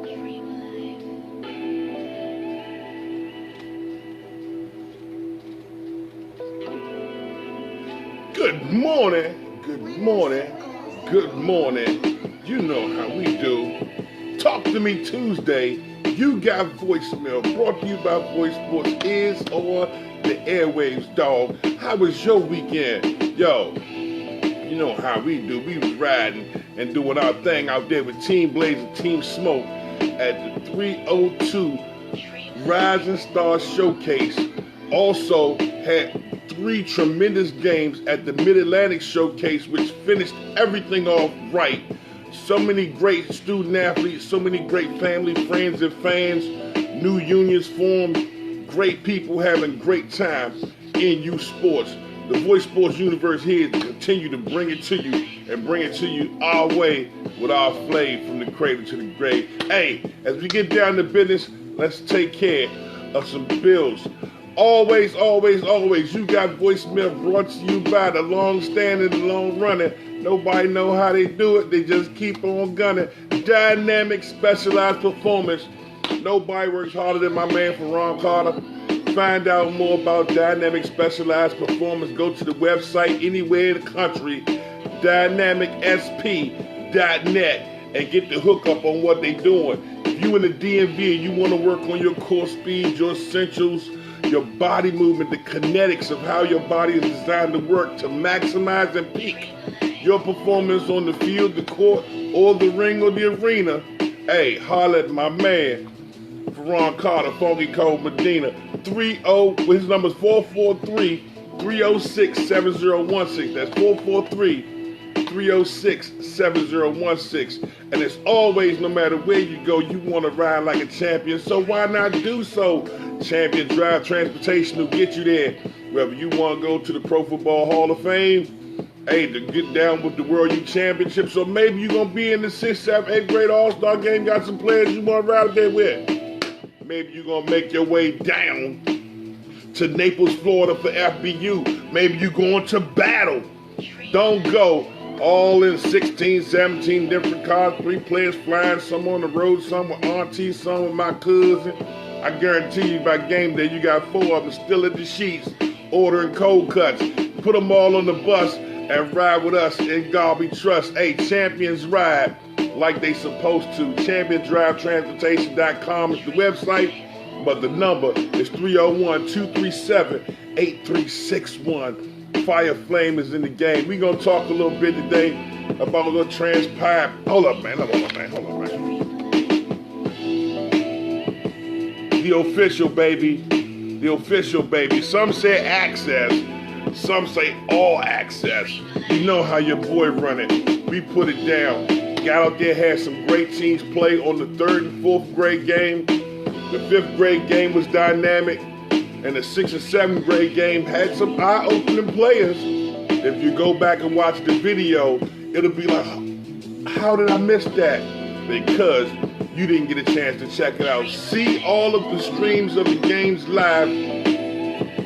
Good morning, good morning, good morning. You know how we do. Talk to me Tuesday. You got voicemail brought to you by Voice Sports is on the airwaves, dog. How was your weekend? Yo, you know how we do. We was riding and doing our thing out there with Team Blaze and Team Smoke at the 302 Rising Star Showcase. Also had 3 tremendous games at the Mid-Atlantic Showcase, which finished everything off right. So many great student athletes, so many great family, friends, and fans. New unions formed, great people having great time in youth sports. The Voice Sports Universe here to continue to bring it to you and bring it to you our way with our flavor from the cradle to the grave. Hey, as we get down to business, let's take care of some bills. Always, always, always, you got voicemail brought to you by the long-standing, the long-running. Nobody know how they do it. They just keep on gunning. Dynamic, specialized performance. Nobody works harder than my man Ferron Carter. Find out more about Dynamic Specialized Performance. Go to the website anywhere in the country, dynamicsp.net, and get the hookup on what they're doing. If you in the DMV and you want to work on your core speed, your essentials, your body movement, the kinetics of how your body is designed to work to maximize and peak your performance on the field, the court, or the ring or the arena, hey, holler at my man, Ferron Carter, Funky Cold Medina. His number's 443-306-7016. That's 443-306-7016. And as always, no matter where you go, you want to ride like a champion. So why not do so? Champion Drive Transportation will get you there. Whether you want to go to the Pro Football Hall of Fame, hey, to get down with the World Youth Championships, or maybe you're going to be in the 6th, 7th, 8th grade All-Star game, got some players you want to ride there with. Maybe you're going to make your way down to Naples, Florida for FBU. Maybe you're going to battle. Don't go all in 16, 17 different cars, 3 players flying, some on the road, some with auntie, some with my cousin. I guarantee you by game day, you got 4 of them still at the sheets, ordering cold cuts. Put them all on the bus and ride with us. In God we trust. Hey, champions ride like they supposed to. ChampionDriveTransportation.com is the website, but the number is 301-237-8361. Fire Flame is in the game. We're going to talk a little bit today about what transpired. Hold up, man. The official, baby. Some say access. Some say all access. You know how your boy run it. We put it down. Got out there, had some great teams play on the 3rd and 4th grade game. The 5th grade game was dynamic. And the 6th and 7th grade game had some eye-opening players. If you go back and watch the video, it'll be like, how did I miss that? Because you didn't get a chance to check it out. See all of the streams of the games live,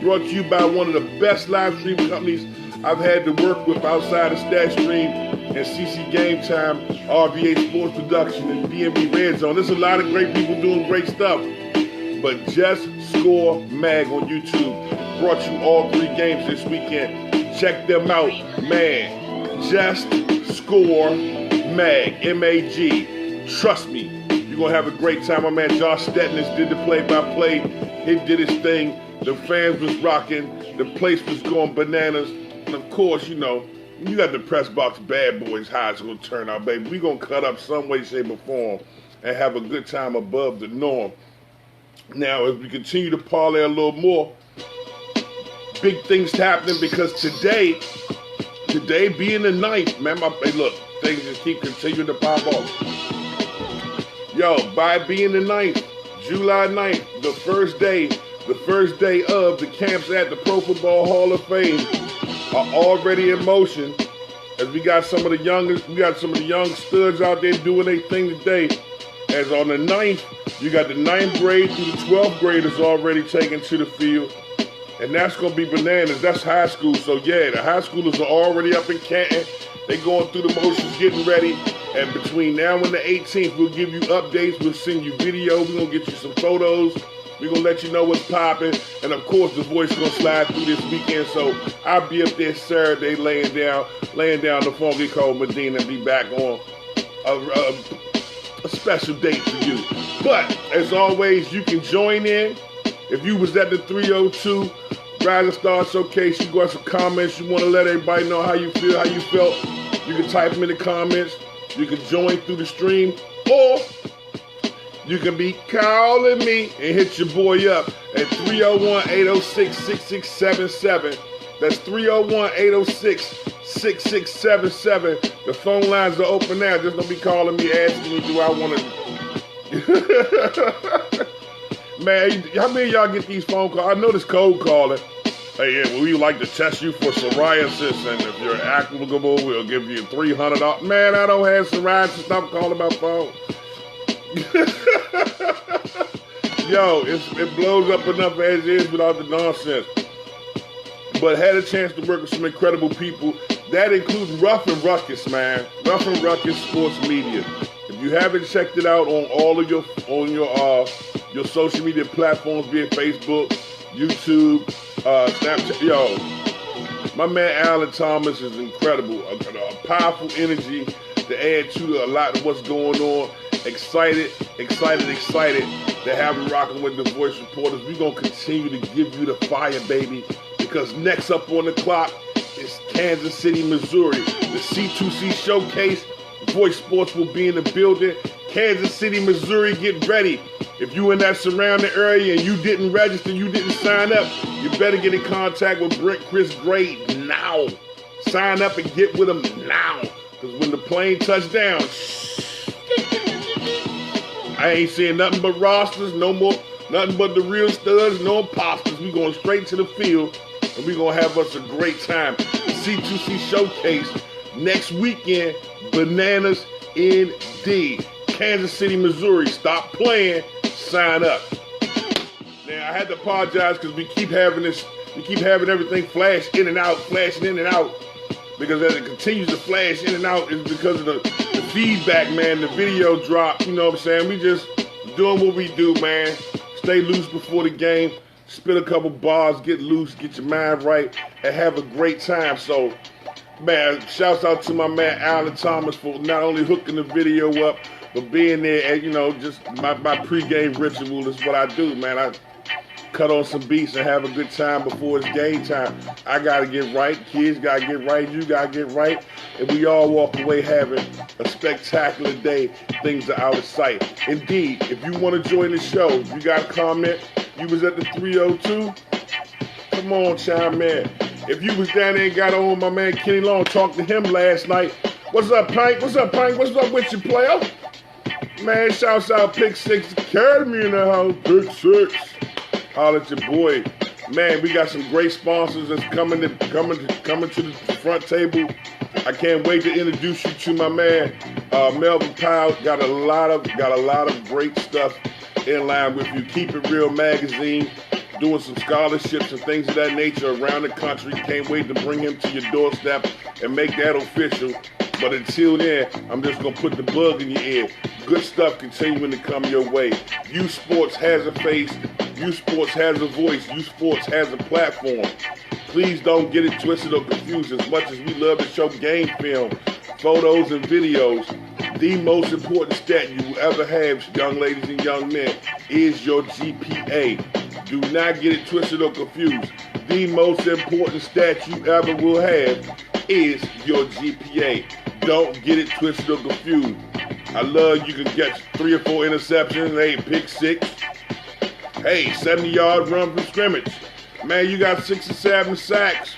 brought to you by one of the best live stream companies I've had to work with outside of StatStream and CC Game Time, RVA Sports Production, and DMV Red Zone. There's a lot of great people doing great stuff. But Just Score Mag on YouTube brought you all 3 games this weekend. Check them out, man. Just Score Mag, M-A-G. Trust me, you're going to have a great time. My man Josh Stetness did the play-by-play. He did his thing. The fans was rocking. The place was going bananas. And of course, you know, you got the press box bad boys. How it's going to turn out, baby. We're going to cut up some way, shape, or form and have a good time above the norm. Now, as we continue to parlay a little more, big things happening because today being the 9th, man, hey, look, things just keep continuing to pop off. Yo, by being the 9th, July 9th, the first day of the camps at the Pro Football Hall of Fame are already in motion. As we got some of the young studs out there doing their thing today. As on the 9th, you got the 9th grade through the 12th graders already taken to the field. And that's going to be bananas. That's high school. So, yeah, the high schoolers are already up in Canton. They going through the motions, getting ready. And between now and the 18th, we'll give you updates. We'll send you videos. We're going to get you some photos. We're going to let you know what's popping. And, of course, the voice is going to slide through this weekend. So I'll be up there Saturday laying down the Funky Cold Medina and be back on a special date for you. But, as always, you can join in. If you was at the 302 Rising Star Showcase, you got some comments, you want to let everybody know how you feel, how you felt, you can type them in the comments. You can join through the stream, or you can be calling me and hit your boy up at 301-806-6677. That's 301-806-6677. The phone lines are open now. Just don't be calling me asking me, do I want to... Man, how many of y'all get these phone calls? I know this cold calling. Hey, yeah, we like to test you for psoriasis, and if you're applicable, we'll give you $300. Man, I don't have psoriasis. Stop calling my phone. Yo, it blows up enough as is without the nonsense. But had a chance to work with some incredible people. That includes Rough and Ruckus, man. Rough and Ruckus Sports Media. If you haven't checked it out on all of your social media platforms, be it Facebook, YouTube, Snapchat, yo, my man Alan Thomas is incredible. A powerful energy to add to a lot of what's going on. Excited to have him rocking with the Voice Reporters. We're going to continue to give you the fire, baby, because next up on the clock is Kansas City, Missouri. The C2C Showcase. Voice Sports will be in the building. Kansas City, Missouri, get ready. If you in that surrounding area and you didn't register, you didn't sign up, you better get in contact with Brent Chris Gray now. Sign up and get with him now. Because when the plane touches down, I ain't seeing nothing but rosters, no more, nothing but the real studs, no imposters. We going straight to the field, and we going to have us a great time. The C2C Showcase next weekend, bananas indeed. Kansas City, Missouri, stop playing, sign up. Now, I had to apologize because we keep having everything flash in and out, flashing in and out. Because as it continues to flash in and out, it's because of the feedback, man, the video drop, you know what I'm saying? We just doing what we do, man. Stay loose before the game, spit a couple bars, get loose, get your mind right, and have a great time. So, man, shouts out to my man Alan Thomas for not only hooking the video up, but being there and, you know, just my pregame ritual is what I do, man. I cut on some beats and have a good time before it's game time. I got to get right. Kids got to get right. You got to get right. And we all walk away having a spectacular day. Things are out of sight. Indeed, if you want to join the show, you got a comment, you was at the 302, come on, chime in. If you was down there and got on my man Kenny Long, talked to him last night. What's up, Pink? What's up, Pink? What's up with you, player? Man, shouts out Pick Six Academy in the house. Pick Six. Holla at your boy. Man, we got some great sponsors that's coming to the front table. I can't wait to introduce you to my man Melvin Powell. Got a lot of great stuff in line with you. Keep It Real magazine, doing some scholarships and things of that nature around the country. Can't wait to bring him to your doorstep and make that official. But until then, I'm just going to put the bug in your ear. Good stuff continuing to come your way. U Sports has a face. U Sports has a voice. U Sports has a platform. Please don't get it twisted or confused. As much as we love to show game film, photos, and videos, the most important stat you will ever have, young ladies and young men, is your GPA. Do not get it twisted or confused. The most important stat you ever will have is your GPA. Don't get it twisted or confused. I love you can get 3 or 4 interceptions, hey, pick 6. Hey, 70-yard run from scrimmage. Man, you got 6 or 7 sacks.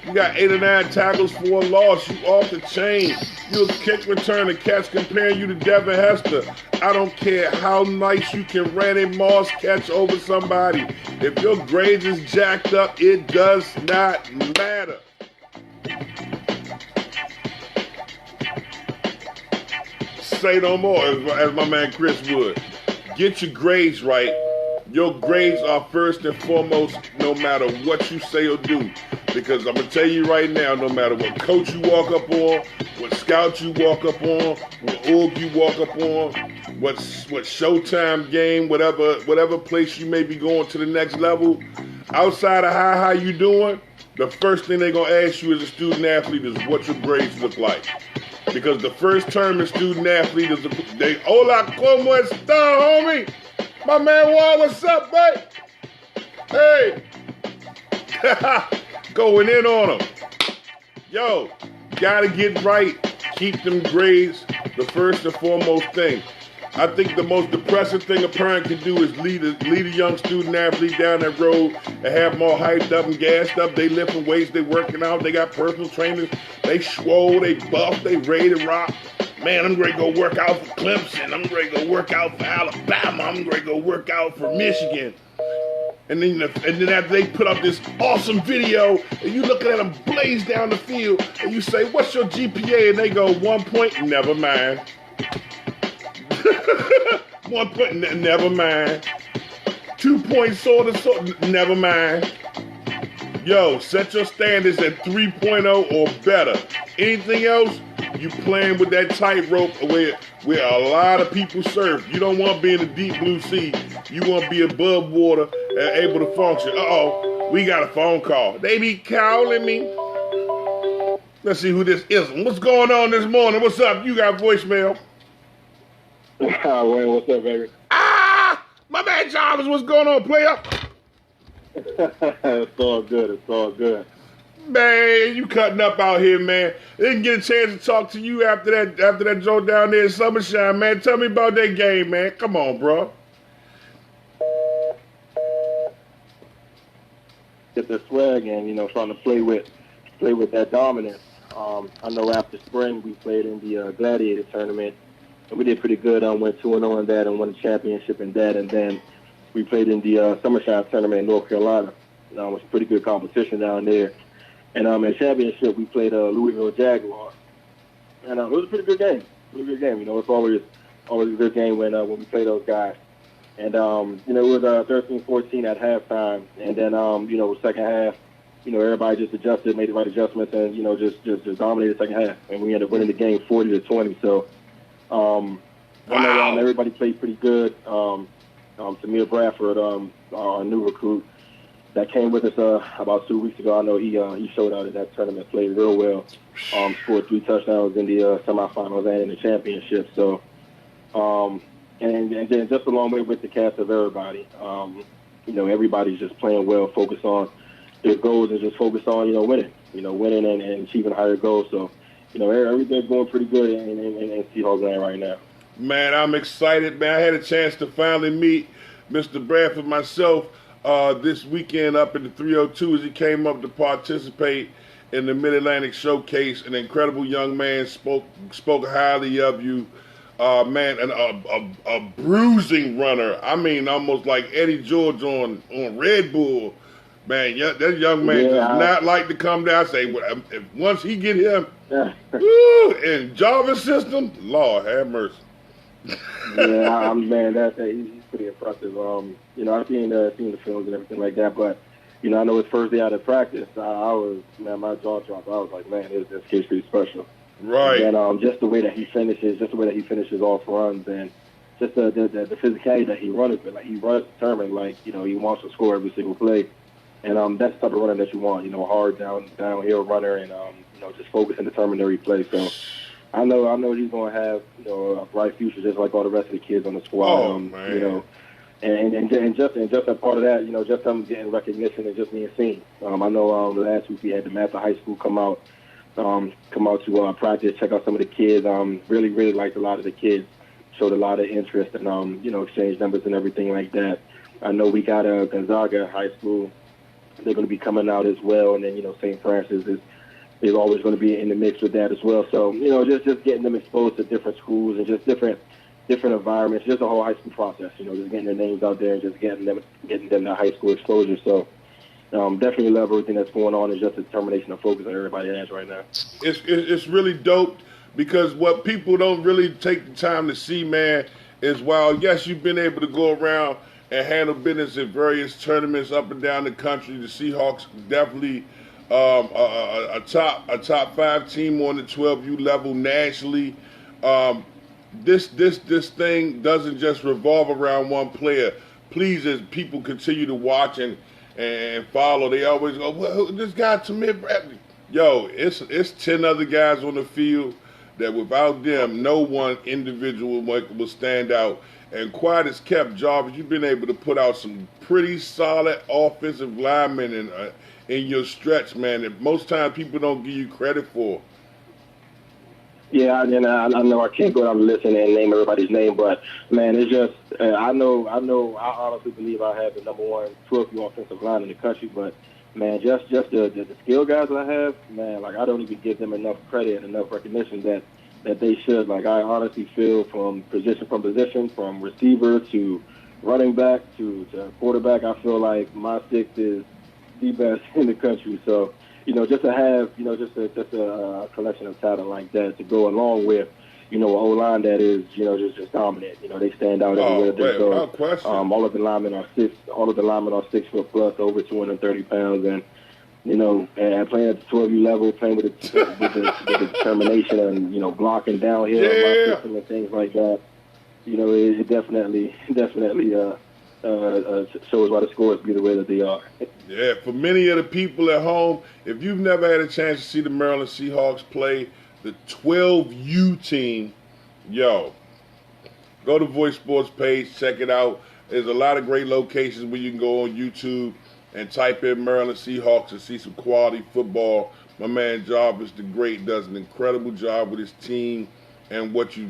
You got 8 or 9 tackles for a loss. You off the chain. You a kick return to catch comparing you to Devin Hester. I don't care how nice you can Randy Moss catch over somebody. If your grades is jacked up, it does not matter. Say no more, as my man Chris would. Get your grades right. Your grades are first and foremost, no matter what you say or do. Because I'm gonna tell you right now, no matter what coach you walk up on, what scout you walk up on, what org you walk up on, what Showtime game, whatever place you may be going to the next level, outside of how you doing, the first thing they're gonna ask you as a student athlete is what your grades look like. Because the first term in student athlete is hola, como esta, homie? My man Wall, what's up, babe? Hey. Going in on them. Yo, gotta get right. Keep them grades the first and foremost thing. I think the most depressing thing a parent can do is lead a young student athlete down that road and have them all hyped up and gassed up. They lifting weights, they working out, they got personal trainers, they swole, they buff, they ready to rock. Man, I'm ready to go work out for Clemson. I'm ready to go work out for Alabama. I'm ready to go work out for Michigan. And then after they put up this awesome video, and you looking at them blaze down the field, and you say, "What's your GPA?" And they go, 1 point, never mind. 1 point, never mind. 2 points, sort of, never mind. Yo, set your standards at 3.0 or better. Anything else, you playing with that tightrope where a lot of people surf. You don't want to be in the deep blue sea. You want to be above water and able to function. Uh-oh, we got a phone call. They be calling me. Let's see who this is. What's going on this morning? What's up? You got voicemail. Wayne, what's up, baby? My man Jarvis, what's going on, player? It's all good. It's all good. Man, you cutting up out here, man. Didn't get a chance to talk to you after that joke down there in Summershine, man. Tell me about that game, man. Come on, bro. Get the swag and trying to play with that dominance. I know after spring we played in the Gladiator tournament, and we did pretty good. Went 2-0 in that and won the championship in that, and then we played in the Summershine tournament in North Carolina. It was a pretty good competition down there. And in the championship, we played Louisville Jaguar. And it was a pretty good game. It's always a good game when we play those guys. And, it was 13-14 at halftime. And then, second half, everybody just adjusted, made the right adjustments, and, just dominated the second half. And we ended up winning the game 40-20. So, wow. I know everybody played pretty good. Samir Bradford, our new recruit, that came with us about 2 weeks ago. I know he showed out at that tournament, played real well, scored 3 touchdowns in the semifinals and in the championship. So, and then just along with the cast of everybody, everybody's just playing well, focused on their goals and just focused on winning, winning and achieving higher goals. So, everything's going pretty good in Seahawks land right now. Man, I'm excited, man. I had a chance to finally meet Mr. Bradford myself this weekend up in the 302 as he came up to participate in the Mid-Atlantic Showcase. An incredible young man, spoke highly of you. Man, and a bruising runner. I mean, almost like Eddie George on Red Bull. Man, that young man does not like to come down. I say, once he get him in Jarvis system, Lord have mercy. Man, he's pretty impressive. I've seen the films and everything like that, but I know his first day out of practice, my jaw dropped. I was like, man, this kid's pretty special. Right. And just the way that he finishes off runs, and just the physicality that he runs with, like he runs determined, like he wants to score every single play, and that's the type of runner that you want, hard downhill runner, and just focus and determined every play. So. I know he's going to have a bright future, just like all the rest of the kids on the squad. Oh, man. And just a part of that, just them getting recognition and just being seen. I know last week we had the Mather High School come out to practice, check out some of the kids. Really, really liked a lot of the kids. Showed a lot of interest and exchange numbers and everything like that. I know we got Gonzaga High School. They're going to be coming out as well, and then St. Francis is always going to be in the mix with that as well. So, just getting them exposed to different schools and just different environments, just the whole high school process, just getting their names out there and just getting them that high school exposure. So, definitely love everything that's going on and just the determination and focus on everybody has right now. It's really dope because what people don't really take the time to see, man, is while, yes, you've been able to go around and handle business in various tournaments up and down the country, the Seahawks definitely a top 5 team on the 12U level nationally. Um, this thing doesn't just revolve around one player. Please, as people continue to watch and follow, they always go, well, this guy Tamir Bradley. Yo, it's 10 other guys on the field that without them, no one individual will stand out. And quiet as kept, Jarvis, you've been able to put out some pretty solid offensive linemen in your stretch, man, that most times people don't give you credit for. Yeah, and I know I can't go down the list and name everybody's name, but man, it's just I honestly believe I have the number one trophy offensive line in the country. But man, just the skill guys that I have, man, like I don't even give them enough credit and enough recognition that they should. Like I honestly feel from position, from receiver to running back to quarterback, I feel like my six is the best in the country. So. Just to have, just a collection of talent like that to go along with, an O-line that is, just dominant. They stand out everywhere they go. No question. All of the linemen are 6 foot plus, over 230 pounds, and and playing at the 12U level, playing with the determination and blocking downhill and things like that. It definitely shows why the scores be the way that they are. Yeah, for many of the people at home, if you've never had a chance to see the Maryland Seahawks play the 12U team, yo, go to Voice Sports page, check it out. There's a lot of great locations where you can go on YouTube and type in Maryland Seahawks and see some quality football. My man Jarvis the Great does an incredible job with his team. And which a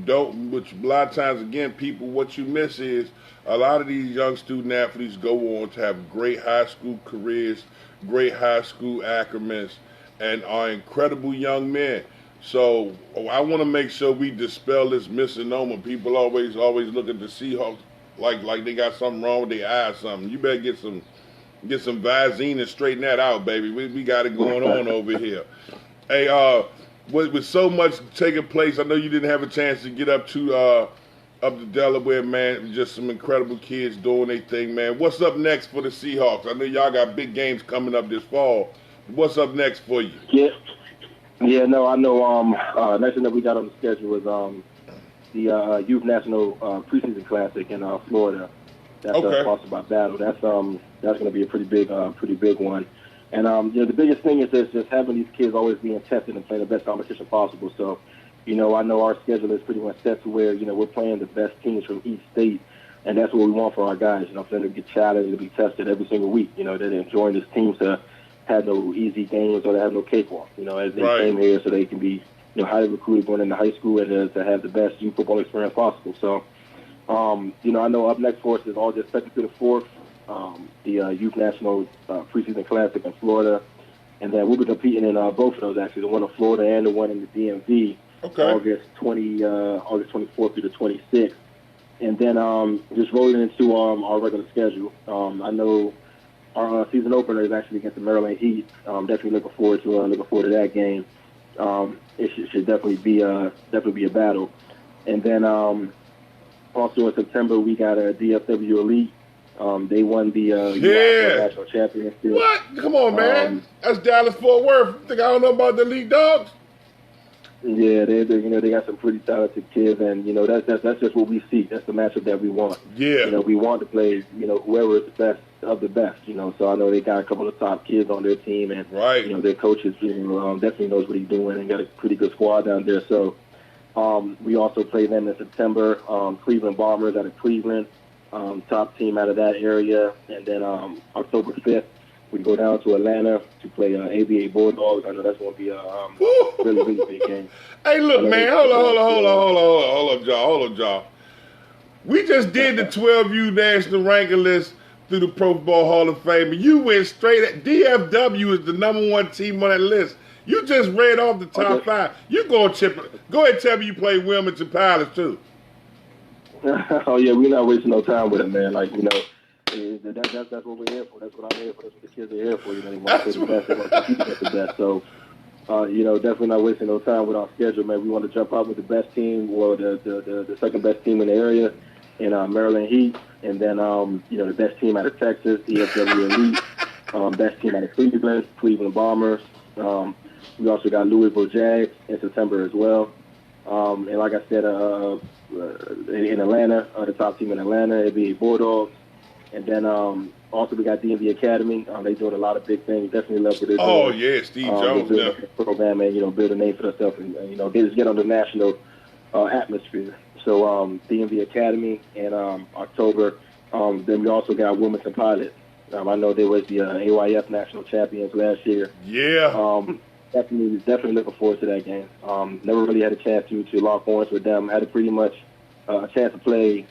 lot of times, again, people, what you miss is a lot of these young student athletes go on to have great high school careers, great high school acromens, and are incredible young men. So I want to make sure we dispel this misnomer. People always look at the Seahawks like they got something wrong with their eyes or something. You better get some Visine and straighten that out, baby. We got it going on over here. Hey, with so much taking place, I know you didn't have a chance to get up to Delaware, man. Just some incredible kids doing their thing, man. What's up next for the Seahawks? I know y'all got big games coming up this fall. What's up next for you? Yeah, no, I know. Next thing that we got on the schedule is the Youth National Preseason Classic in Florida. That's sponsored by Battle. That's going to be a pretty big one. And the biggest thing is just having these kids always being tested and playing the best competition possible. So, I know our schedule is pretty much set to where we're playing the best teams from each state, and that's what we want for our guys. For them to get challenged, to be tested every single week. They're enjoying this team to have no easy games or to have no cakewalk. As they came here, so they can be highly recruited going into high school and to have the best youth football experience possible. So, I know up next for us is August 2nd to the 4th. The Youth National Preseason Classic in Florida, and then we'll be competing in both of those, actually, the one in Florida and the one in the DMV, August 24th through the 26th, and then just rolling into our regular schedule. I know our season opener is actually against the Maryland Heat. Definitely looking forward to that game. It should definitely be a battle, and then also in September we got a DFW Elite. They won the national championship. What? Come on, man. That's Dallas-Fort Worth. Think I don't know about the Elite Dogs? Yeah, they got some pretty talented kids, and that's just what we see. That's the matchup that we want. Yeah. We want to play whoever is the best of the best. So I know they got a couple of top kids on their team, and their coaches definitely knows what he's doing and got a pretty good squad down there. So we also play them in September. Cleveland Bombers out of Cleveland. Top team out of that area. And then October 5th, we go down to Atlanta to play ABA Bulldogs. I know that's going to be a really, really big game. Hey, look, man, hold up, y'all. We just did the 12U national ranking list through the Pro Football Hall of Fame, and you went straight at DFW is the number one team on that list. You just read off the top five. You go ahead and tell me you play Wilmington Pilots, too. Oh yeah, we're not wasting no time with it, man. That's what we're here for. That's what I'm here for. That's what the kids are here for. They want to play the best. They want to compete at the best. So, definitely not wasting no time with our schedule, man. We want to jump out with the best team, or the second best team in the area, in Maryland Heat, and then the best team out of Texas, DFW Elite, best team out of Cleveland Bombers, We also got Louisville Jags in September as well. And like I said, in Atlanta, the top team in Atlanta, it'd be Bulldogs. And then also we got DMV Academy. They're doing a lot of big things. Definitely love what they're doing. Oh yeah, Steve Jones build now. a program and build a name for themselves and get on the national atmosphere. So DMV Academy in October. Then we also got Wilmington Pilots. I know they was the AYF national champions last year. Yeah. Definitely looking forward to that game. Never really had a chance to lock horns with them. Had a pretty much a chance to play,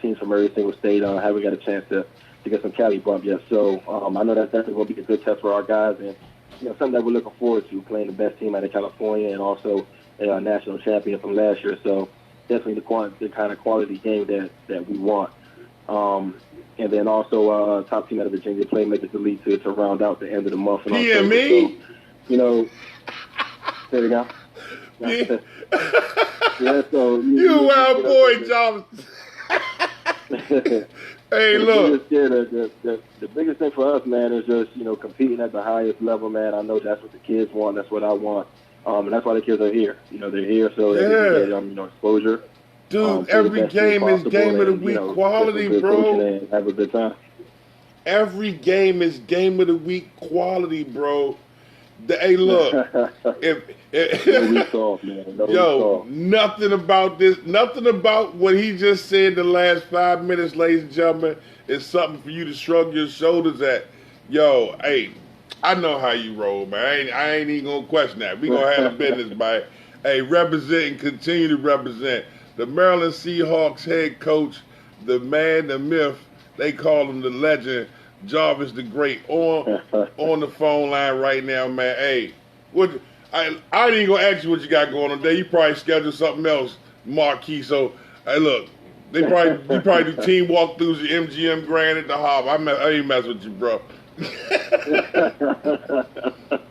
teams from every single state. Haven't got a chance to get some Cali bump yet. So I know that's definitely going to be a good test for our guys, and something that we're looking forward to, playing the best team out of California and also a national champion from last year. So definitely the kind of quality game that we want. And then also top team out of Virginia, Playmakers Elite to round out the end of the month. And PME? So, there we go. Yeah. Yeah, so You wild boy, Jones. Hey, look. The biggest thing for us, man, is just, competing at the highest level, man. I know that's what the kids want. That's what I want. And that's why the kids are here. They're here so they can get, exposure. Dude, every game is game of the week quality, bro. And have a good time. Every game is game of the week quality, bro. Hey, look. No weeks off, man. No weeks off. Nothing about what he just said the last 5 minutes, ladies and gentlemen, is something for you to shrug your shoulders at. Yo, hey, I know how you roll, man. I ain't even gonna question that. We gonna have a business, man. Hey, represent and continue to represent. The Maryland Seahawks head coach, the man, the myth, they call him the legend, Jarvis the Great, on the phone line right now, man. Hey, I ain't even gonna ask you what you got going on there. You probably scheduled something else, Marquis. So, hey, look, you probably do team walkthroughs at MGM Grand at the Hop. I ain't mess with you, bro.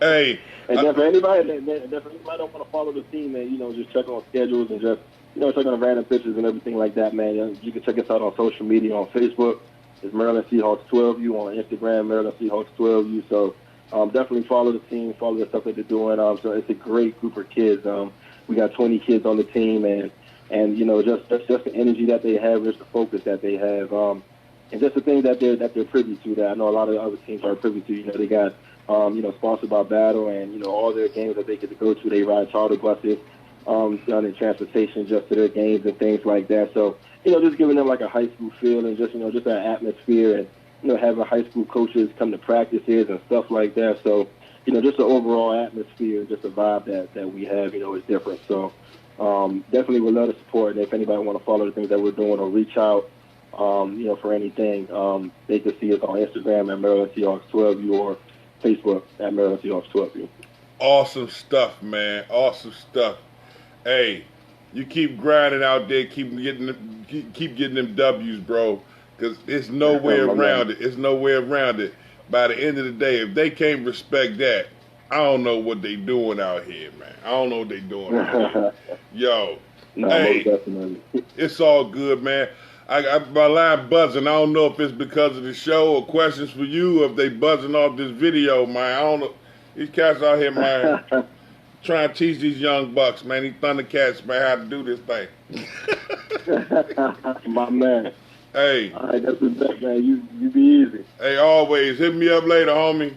Hey, and then for anybody that don't want to follow the team, man, just check on schedules and just check on random pictures and everything like that, man. You can check us out on social media on Facebook. It's Maryland Seahawks 12U, on Instagram, Maryland Seahawks 12U. So definitely follow the team, follow the stuff that they're doing. So it's a great group of kids. We got 20 kids on the team, and just the energy that they have, just the focus that they have, and just the things that they're privy to. That I know a lot of other teams are privy to. They got sponsored by Battle, and all their games that they get to go to, they ride charter buses done in transportation just to their games and things like that. So just giving them like a high school feel and just just that atmosphere, and having high school coaches come to practices and stuff like that. So just the overall atmosphere, just the vibe that we have, is different. So definitely would love to support. And if anybody want to follow the things that we're doing or reach out, for anything, they can see us on Instagram at Maryland Seahawks 12U or Facebook at Maryland Seahawks 12U. Awesome stuff, man. Awesome stuff. Hey, you keep grinding out there, keep getting them W's, bro. Because it's no way around it. It's no way around it. By the end of the day, if they can't respect that, I don't know what they doing out here, man. I don't know what they doing out here. Yo, no, hey, most definitely. It's all good, man. My line buzzing. I don't know if it's because of the show or questions for you, or if they buzzing off this video, man. I don't know. These cats out here, man, trying to teach these young bucks, man, these Thundercats, man, how to do this thing. My man. Hey. All right, that's what's up, man. You be easy. Hey, always. Hit me up later, homie.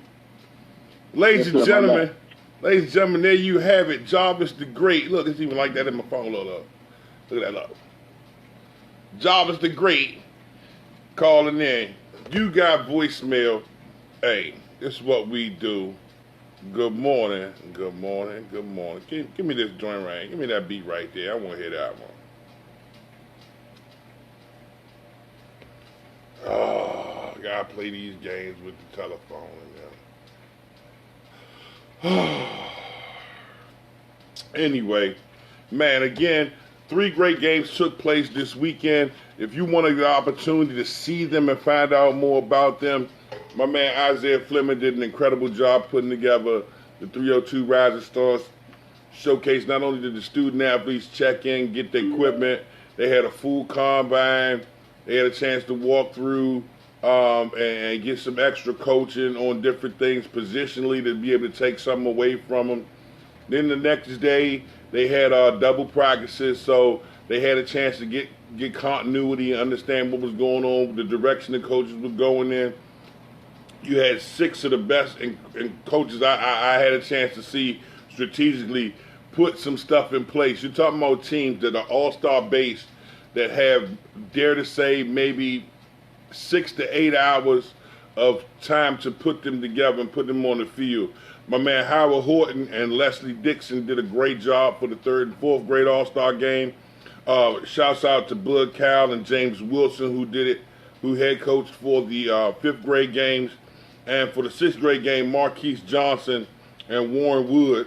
Ladies and gentlemen, there you have it. Jarvis the Great. Look, it's even like that in my phone. Look at that, look. Jarvis the Great calling in. You got voicemail. Hey, this is what we do. Good morning. Good morning. Good morning. Give me this joint right. Give me that beat right there. I want to hear that one. Oh, gotta play these games with the telephone. Anyway, man, again, 3 great games took place this weekend. If you want the opportunity to see them and find out more about them, my man Isaiah Fleming did an incredible job putting together the 302 Rising Stars showcase. Not only did the student athletes check in, get their equipment, they had a full combine, they had a chance to walk through and get some extra coaching on different things positionally to be able to take something away from them. Then the next day they had double practices, so they had a chance to get continuity and understand what was going on, the direction the coaches were going in. You had 6 of the best and coaches I had a chance to see strategically put some stuff in place. You're talking about teams that are all-star based, that have, dare to say, maybe 6 to 8 hours of time to put them together and put them on the field. My man Howard Horton and Leslie Dixon did a great job for the 3rd and 4th grade all-star game. Shouts out to Bud Cal and James Wilson who head coached for the 5th grade games. And for the 6th grade game, Marquise Johnson and Warren Wood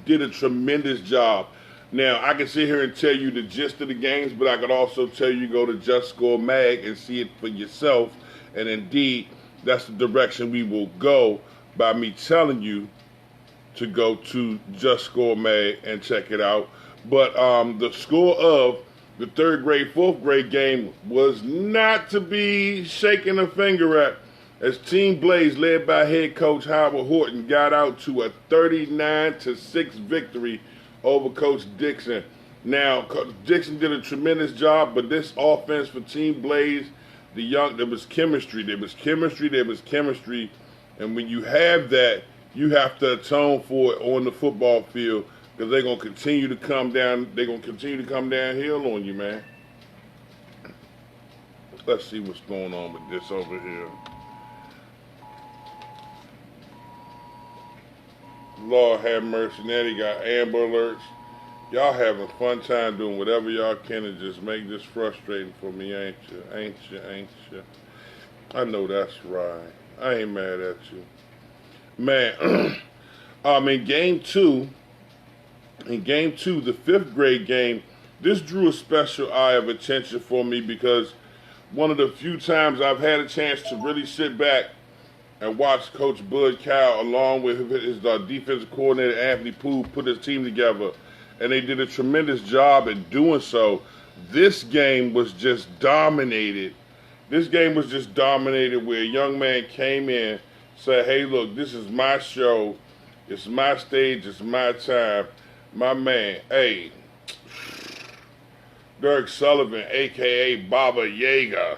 did a tremendous job. Now, I can sit here and tell you the gist of the games, but I could also tell you go to Just Score Mag and see it for yourself. And indeed, that's the direction we will go by me telling you to go to Just Score Mag and check it out. But the score of the 3rd grade, 4th grade game was not to be shaking a finger at, as Team Blaze, led by head coach Howard Horton, got out to a 39-6 victory over Coach Dixon. Now, Coach Dixon did a tremendous job, but this offense for Team Blaze, there was chemistry, and when you have that, you have to atone for it on the football field, because they're gonna continue to come down. They're gonna continue to come downhill on you, man. Let's see what's going on with this over here. Lord have mercy. Now they got Amber Alerts. Y'all having fun time doing whatever y'all can to just make this frustrating for me, ain't you? Ain't you? I know that's right. I ain't mad at you. Man, in game two, the 5th grade game, this drew a special eye of attention for me, because one of the few times I've had a chance to really sit back and watch Coach Bud Cal along with his defensive coordinator Anthony Poole put his team together, and they did a tremendous job at doing so. This game was just dominated. Where a young man came in, said, hey, look, this is my show. It's my stage. It's my time. My man, hey, Derek Sullivan, a.k.a. Baba Yaga,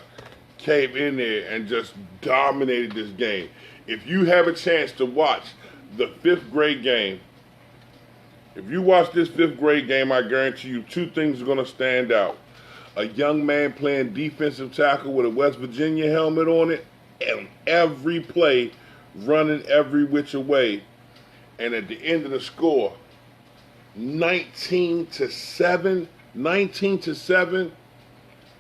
came in there and just dominated this game. If you have a chance to watch the 5th grade game, if you watch this 5th grade game, I guarantee you 2 things are going to stand out. A young man playing defensive tackle with a West Virginia helmet on it, and every play running every which way. And at the end of the score, 19-7,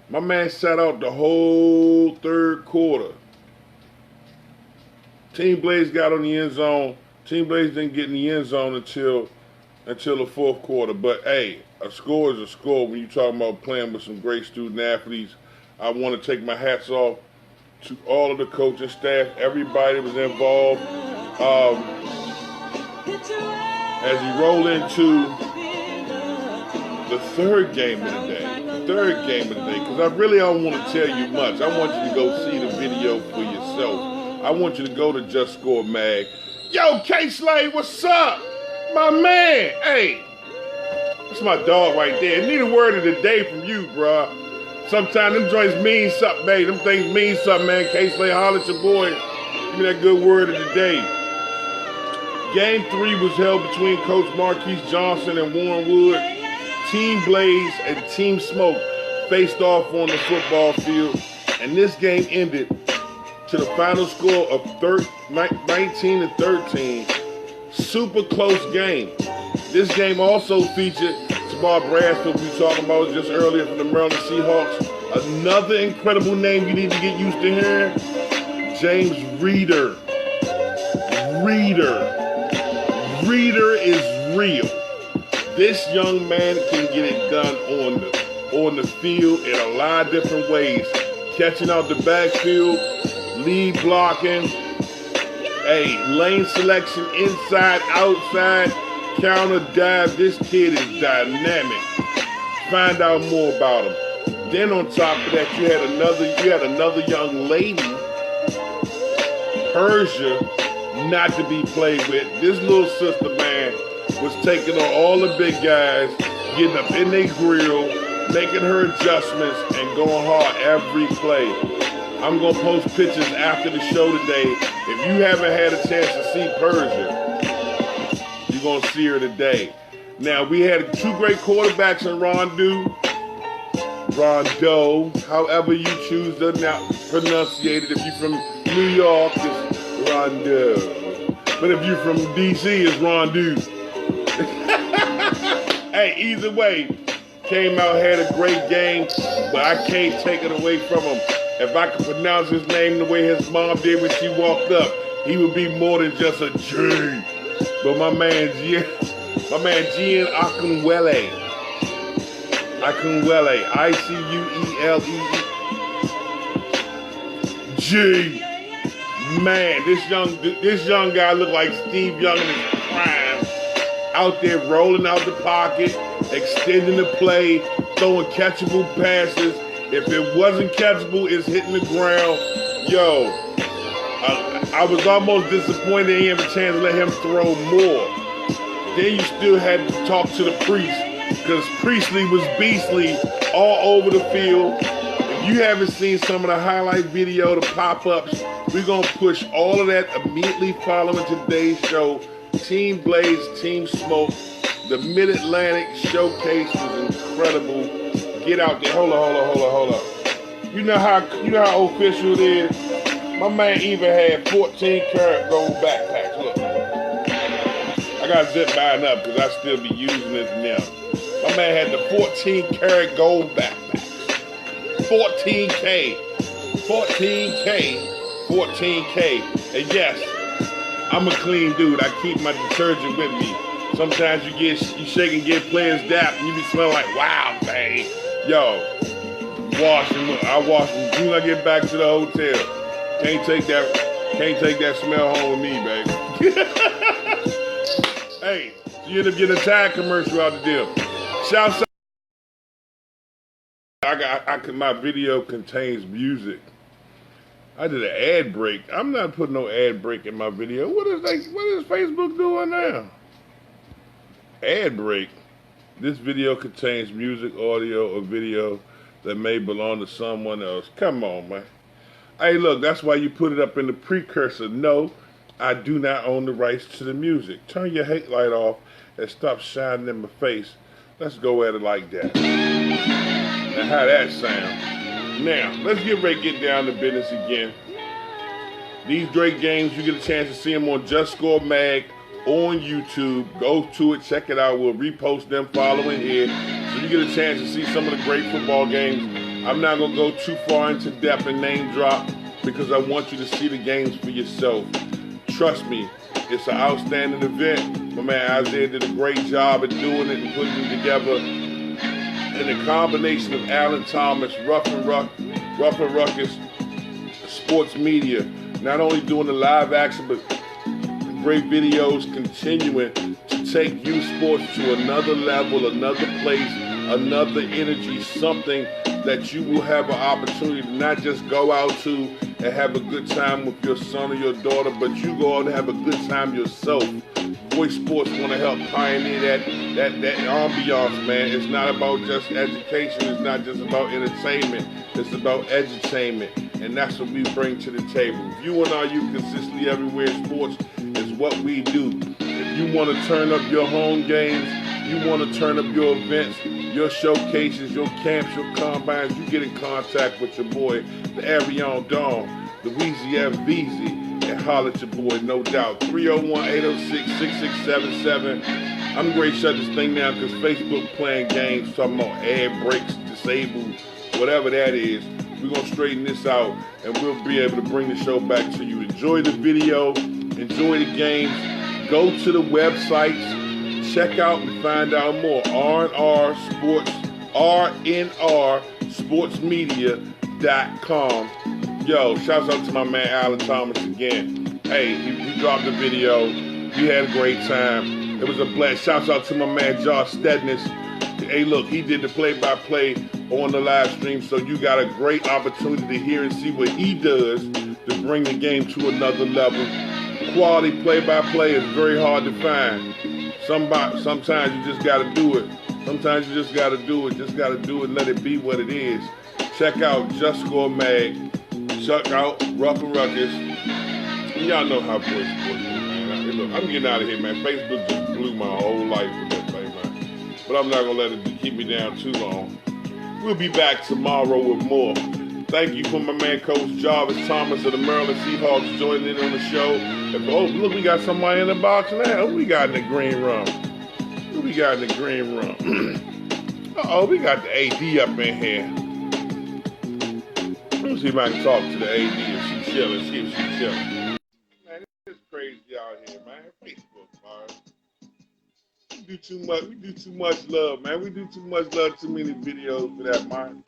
my man sat out the whole 3rd quarter. Team Blaze got on the end zone. Team Blaze didn't get in the end zone until the 4th quarter. But hey, a score is a score when you're talking about playing with some great student athletes. I want to take my hats off to all of the coaching staff, everybody that was involved. As you roll into the 3rd game of the day, because I really don't want to tell you much. I want you to go see the video for yourself. I want you to go to Just Score Mag. Yo, K-Slade, what's up? My man, hey, that's my dog right there. Need a word of the day from you, bruh. Sometimes them joints mean something, babe. Them things mean something, man. K-Slade, holler at your boy. Give me that good word of the day. Game 3 was held between Coach Marquise Johnson and Warren Wood. Team Blaze and Team Smoke faced off on the football field, and this game ended to the final score of 19-13. Super close game. This game also featured Tamar Bradford, we were talking about just earlier, from the Maryland Seahawks. Another incredible name you need to get used to hearing, James Reeder. Reeder is real. This young man can get it done on the field in a lot of different ways. Catching out the backfield, lead blocking, lane selection, inside, outside, counter dive. This kid is dynamic. Find out more about him. Then on top of that, you had another young lady, Persia, not to be played with. This little sister, man, was taking on all the big guys, getting up in their grill, making her adjustments, and going hard every play. I'm going to post pictures after the show today. If you haven't had a chance to see Persia, you're going to see her today. Now, we had two great quarterbacks in Rondo, however you choose to pronunciate it. If you're from New York, it's Rondo. But if you're from D.C., it's Rondo. Hey, either way, came out, had a great game, but I can't take it away from him. If I could pronounce his name the way his mom did when she walked up, he would be more than just a G. But my man Gien Akinwele, Icuele, G. Man, this young guy looked like Steve Young in his prime. Out there rolling out the pocket, extending the play, throwing catchable passes. If it wasn't catchable, it's hitting the ground. Yo, I was almost disappointed he didn't have a chance to let him throw more. Then you still had to talk to the priest, because Priestley was beastly all over the field. If you haven't seen some of the highlight video, the pop-ups, we're going to push all of that immediately following today's show. Team Blaze, Team Smoke, the Mid-Atlantic showcase was incredible. Get out there. Hold on. You know how official it is? My man even had 14 karat gold backpacks. Look. I got to zip mine up because I still be using it now. My man had the 14 karat gold backpacks. 14K. And yes, I'm a clean dude. I keep my detergent with me. Sometimes you shake and get players dap and you be smelling like wow, man. Yo, I wash them as soon as I get back to the hotel. Can't take that smell home with me, baby. Hey, you end up getting a tag commercial out the deal. Shouts out. My video contains music. I did an ad break. I'm not putting no ad break in my video. What is Facebook doing now? Ad break. This video contains music, audio, or video that may belong to someone else. Come on, man. Hey, look, that's why you put it up in the precursor. No, I do not own the rights to the music. Turn your hate light off and stop shining in my face. Let's go at it like that. Now, how that sound? Now, let's get ready to get down to business again. These great games, you get a chance to see them on Just Score Mag on YouTube. Go to it, check it out. We'll repost them following here. So you get a chance to see some of the great football games. I'm not going to go too far into depth and name drop because I want you to see the games for yourself. Trust me, it's an outstanding event. My man Isaiah did a great job at doing it and putting it together. And the combination of Alan Thomas, Rough and Ruckus Sports Media, not only doing the live action, but great videos continuing to take youth sports to another level, another place, another energy, something that you will have an opportunity to not just go out to and have a good time with your son or your daughter, but you go out and have a good time yourself. Voice Sports want to help pioneer that ambiance, man. It's not about just education. It's not just about entertainment. It's about edutainment, and that's what we bring to the table. You and I, you consistently everywhere. Sports is what we do. If you want to turn up your home games, you want to turn up your events, your showcases, your camps, your combines, you get in contact with your boy, the Arion Dawn, the Weezy FVZ, and holler at your boy, no doubt. 301-806-6677. I'm going to shut this thing down because Facebook playing games, talking about ad breaks, disabled, whatever that is. We're going to straighten this out, and we'll be able to bring the show back to you. Enjoy the video. Enjoy the games. Go to the websites. Check out and find out more. RNRSportsmedia.com. Yo, shouts out to my man Alan Thomas again. Hey, he dropped the video. We had a great time. It was a blast. Shouts out to my man Josh Stedness. Hey, look, he did the play-by-play on the live stream, so you got a great opportunity to hear and see what he does to bring the game to another level. Quality play-by-play is very hard to find. Sometimes you just got to do it. Sometimes you just got to do it. Just got to do it and let it be what it is. Check out Just Score Mag. Check out Rough and Ruckus. Y'all know how boys support me, man. Look, I'm getting out of here, man. Facebook just blew my whole life with that thing, man. But I'm not going to let it keep me down too long. We'll be back tomorrow with more. Thank you for my man, Coach Jarvis Thomas of the Maryland Seahawks joining in on the show. Oh, look, we got somebody in the box now. Who we got in the green room? Who we got in the green room? Uh-oh, we got the AD up in here. Let me see if I can talk to the AD if she's chilling. See if she's chilling. Man, it's crazy out here, man. Facebook, man. We do too much love, man. We do too much love, too many videos for that, man.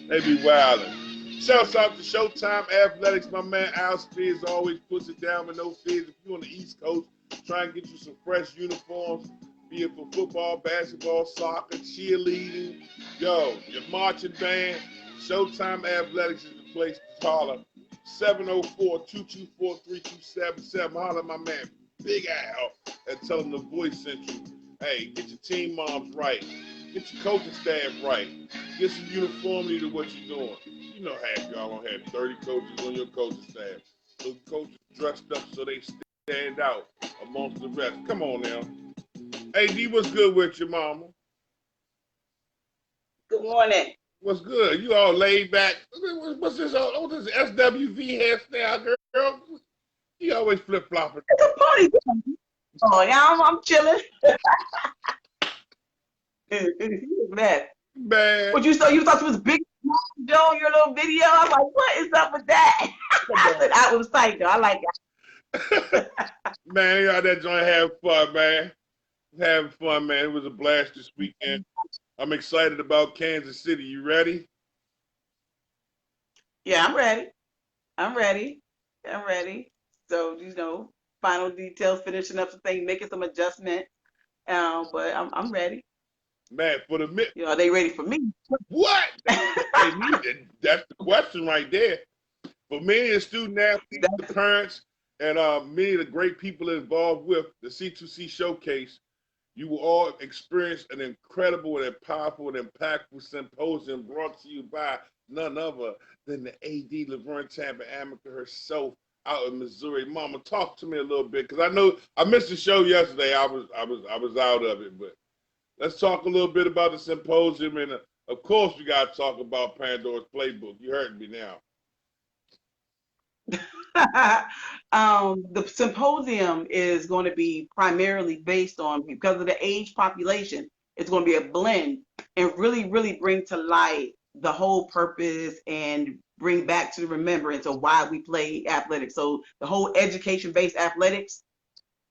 They be wildin'. Shouts out to Showtime Athletics. My man Al Spears always puts it down with no fears. If you're on the East Coast, try and get you some fresh uniforms, be it for football, basketball, soccer, cheerleading. Yo, your marching band, Showtime Athletics is the place to holler. 704-224-3277. Holler at my man Big Al and tell him the voice sent you. Hey, get your team moms right. Get your coaching staff right. Get some uniformity to what you're doing. You know half y'all don't have 30 coaches on your coaching staff. Those coaches dressed up so they stand out amongst the rest. Come on now. Hey, D, what's good with you, mama? Good morning. What's good? You all laid back. What's this? Oh, this SWV hairstyle, girl. You always flip-flopping. It's a party. Oh, yeah, I'm chilling. Man. What you thought? You thought it was Big Joe, your little video? I'm like, what is up with that? I said, I was psyched. I like that. Man, you out there trying to have fun, man. Having fun, man. It was a blast this weekend. I'm excited about Kansas City. You ready? Yeah, I'm ready. I'm ready. So, final details, finishing up some things, making some adjustments. But I'm ready. Man, for the are they ready for me? What? That's the question right there. For many of the student athletes, the parents, and many of the great people involved with the C2C Showcase, you will all experience an incredible and powerful and impactful symposium brought to you by none other than the AD Laverne Tampa Amica herself out in Missouri. Mama, talk to me a little bit, because I know I missed the show yesterday. I was out of it, but let's talk a little bit about the symposium, and of course we got to talk about Pandora's Playbook. You heard me now. The symposium is going to be primarily based on, because of the age population, it's going to be a blend and really, really bring to light the whole purpose and bring back to the remembrance of why we play athletics. So the whole education-based athletics,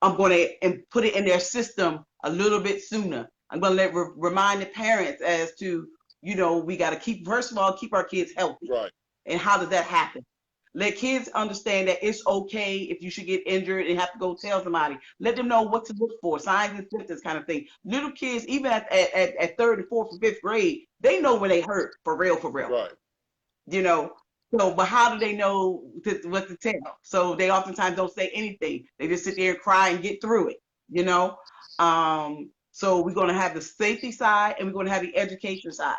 I'm going to put it in their system a little bit sooner. I'm going to remind the parents as to, we got to first of all, keep our kids healthy. Right. And how does that happen? Let kids understand that it's okay if you should get injured and have to go tell somebody. Let them know what to look for, signs and symptoms kind of thing. Little kids, even at third and fourth and fifth grade, they know when they hurt, for real. Right. So, but how do they know what to tell? So they oftentimes don't say anything. They just sit there and cry and get through it, So we're going to have the safety side and we're going to have the education side.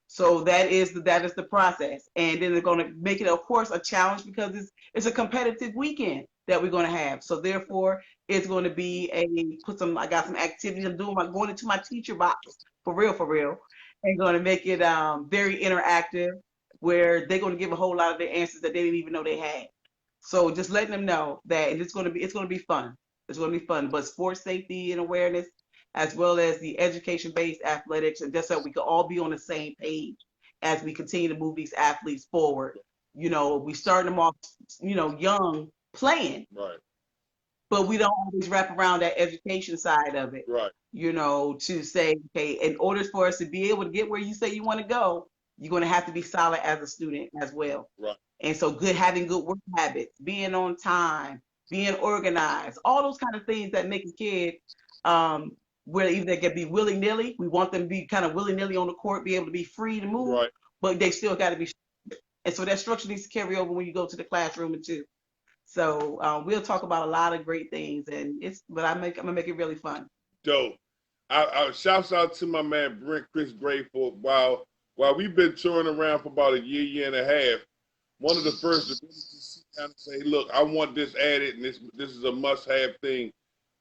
So that is the process. And then they're going to make it, of course, a challenge, because it's a competitive weekend that we're going to have. So therefore, it's going to be I got some activities I'm doing. I'm going into my teacher box, for real, and going to make it very interactive, where they're going to give a whole lot of their answers that they didn't even know they had. So just letting them know that it's going to be fun. It's going to be fun. But sports safety and awareness, as well as the education-based athletics, and just so we can all be on the same page as we continue to move these athletes forward. We start them off, young, playing. Right. But we don't always wrap around that education side of it. Right. To say, okay, in order for us to be able to get where you say you want to go, you're going to have to be solid as a student as well. Right. And so having good work habits, being on time, being organized, all those kind of things that make a kid where even they can be willy-nilly. We want them to be kind of willy-nilly on the court, be able to be free to move, Right. but they still got to be. And so that structure needs to carry over when you go to the classroom too. So we'll talk about a lot of great things, and I'm gonna make it really fun. Dope. I shouts out to my man Brent Chris Gray for while we've been touring around for about a year and a half. One of the first to sit down and say, look, I want this added, and this is a must-have thing.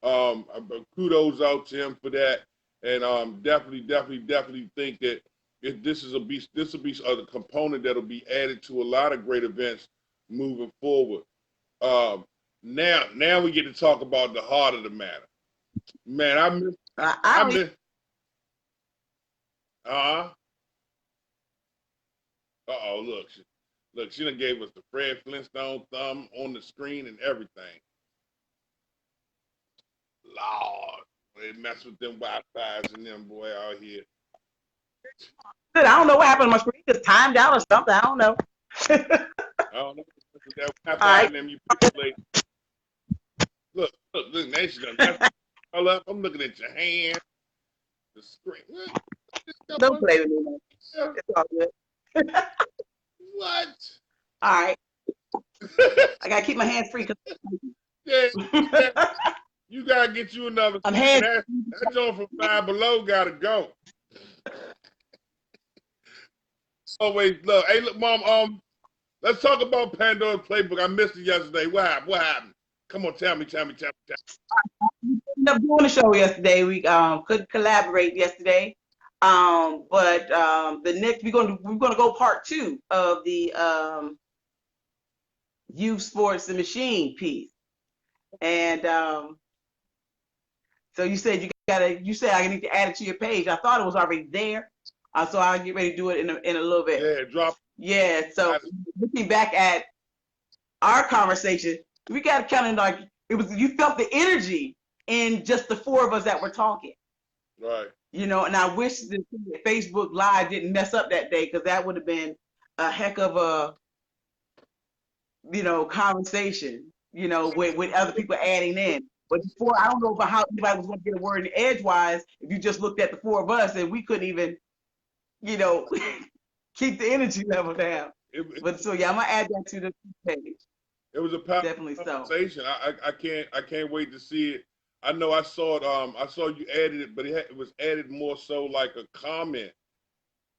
Kudos out to him for that, and definitely think that this will be a component that'll be added to a lot of great events moving forward. Now we get to talk about the heart of the matter. Man, I miss. Look, she done gave us the Fred Flintstone thumb on the screen and everything. Lord, they mess with them Wi-Fi's and them boy out here. I don't know what happened. My screen just timed out or something. I don't know. I don't know. That Wi-Fi Right. and them you manipulate. Look, now she done messed all up. I'm looking at your hand, the screen. Don't play with me, man. It's all good. What? All right. I gotta keep my hands free. Yeah, you gotta get you another. I'm screen. That joint from Five Below gotta go. Always love. Hey, look, Mom. Let's talk about Pandora's Playbook. I missed it yesterday. What happened? Come on, tell me. We ended up doing the show yesterday. We couldn't collaborate yesterday. But the next we're gonna go part 2 of the youth sports and machine piece. And so you said I need to add it to your page. I thought it was already there. So I'll get ready to do it in a little bit. Yeah, drop. Yeah, so looking back at our conversation, we got kind of like you felt the energy in just the 4 of us that were talking. Right. You know, and I wish that Facebook Live didn't mess up that day, because that would have been a heck of a, conversation, with other people adding in. But before, I don't know about how anybody was going to get a word in edgewise if you just looked at the 4 of us and we couldn't even, keep the energy level down. But so yeah, I'm gonna add that to the page. It was a powerful Definitely conversation. I can't wait to see it. I know I saw it. I saw you added it, but it was added more so like a comment.